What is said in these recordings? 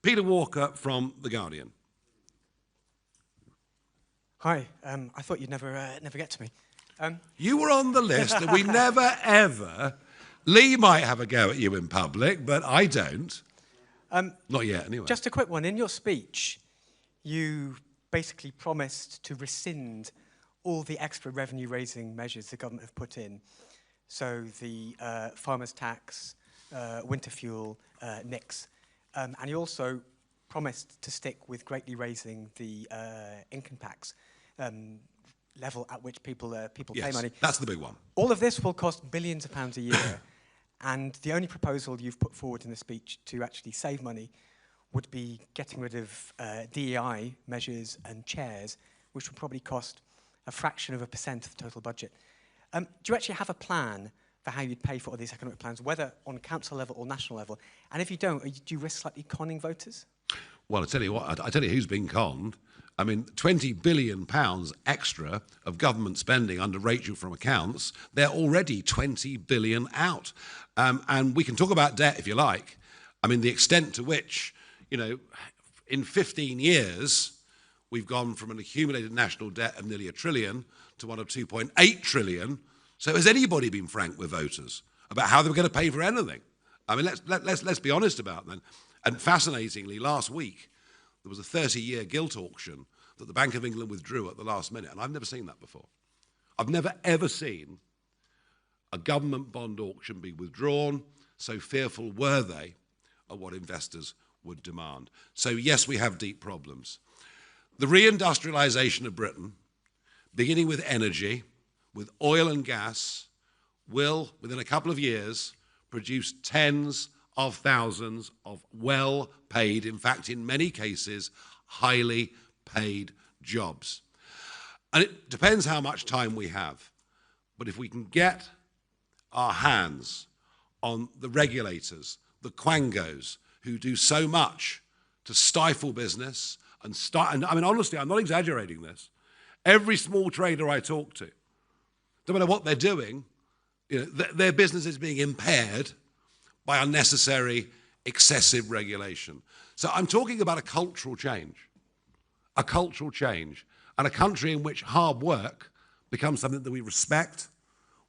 Peter Walker from The Guardian. Hi, I thought you'd never get to me. You were on the list, and we never, ever... Lee might have a go at you in public, but I don't. Not yet, anyway. Just a quick one. In your speech, you basically promised to rescind all the extra revenue-raising measures the government have put in. So the farmers' tax, winter fuel, NICs. And you also promised to stick with greatly raising the income tax level at which people pay money. That's the big one. All of this will cost billions of pounds a year. And the only proposal you've put forward in the speech to actually save money would be getting rid of DEI measures and chairs, which would probably cost a fraction of a percent of the total budget. Do you actually have a plan for how you'd pay for all these economic plans, whether on council level or national level? And if you don't, do you risk slightly conning voters? Well, I tell you what, I tell you who's been conned. I mean, £20 billion extra of government spending under Rachel from accounts, they're already 20 billion out. And we can talk about debt if you like. I mean, the extent to which, you know, in 15 years, we've gone from an accumulated national debt of nearly £1 trillion to one of 2.8 trillion. So has anybody been frank with voters about how they were going to pay for anything? I mean, let's be honest about that. And fascinatingly, last week, there was a 30-year gilt auction that the Bank of England withdrew at the last minute, and I've never seen that before. I've never, ever seen a government bond auction be withdrawn, so fearful were they of what investors would demand. So yes, we have deep problems. The reindustrialisation of Britain, beginning with energy, with oil and gas, will, within a couple of years, produce tens of thousands of well-paid, in fact, in many cases, highly paid jobs. And it depends how much time we have. But if we can get our hands on the regulators, the quangos, who do so much to stifle business and I mean, honestly, I'm not exaggerating this. Every small trader I talk to, no matter what they're doing, you know, their business is being impaired by unnecessary, excessive regulation. So I'm talking about a cultural change, and a country in which hard work becomes something that we respect,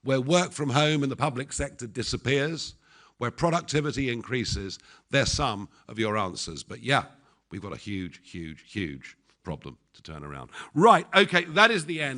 where work from home in the public sector disappears, where productivity increases. They're some of your answers. But yeah, we've got a huge, huge, huge problem to turn around. Right, okay, that is the end.